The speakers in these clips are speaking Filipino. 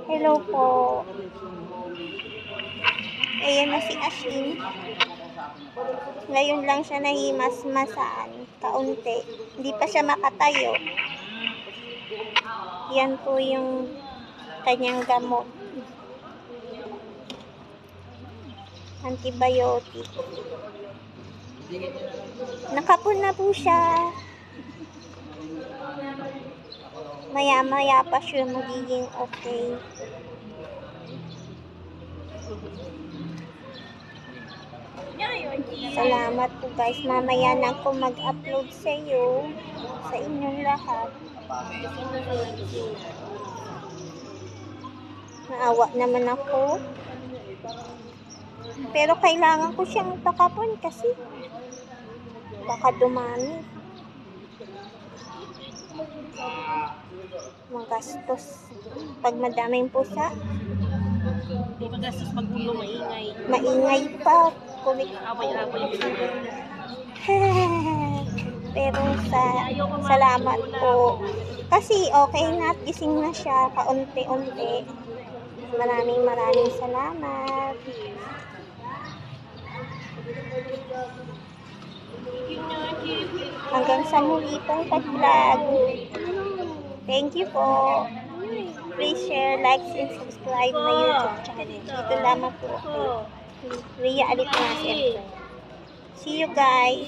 Hello po. Ayan na si Ashin. Ngayon lang siya nahimas-masaan. Kaunti. Hindi pa siya makatayo. Yan po yung kanyang gamot. Antibiotic. Nakapon na po siya. Maya-maya pa siya magiging okay. Salamat po guys. Mamaya na ako mag-upload sa iyo, sa inyong lahat. Naawa naman ako. Pero kailangan ko siyang pakapon kasi baka dumami. Magastos. Pag madaming pusa. Di magastos pag pulo maingay. Maingay pa. Kulit. Away-away. Pero salamat po. Kasi okay na at gising na siya kaunti-unti. Maraming salamat. Hanggang sa muli pong pag-vlog. Thank you po. Please share, like, and subscribe my YouTube channel. Dito lamang po ako. Ria Alipnasen. See you guys.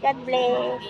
God bless.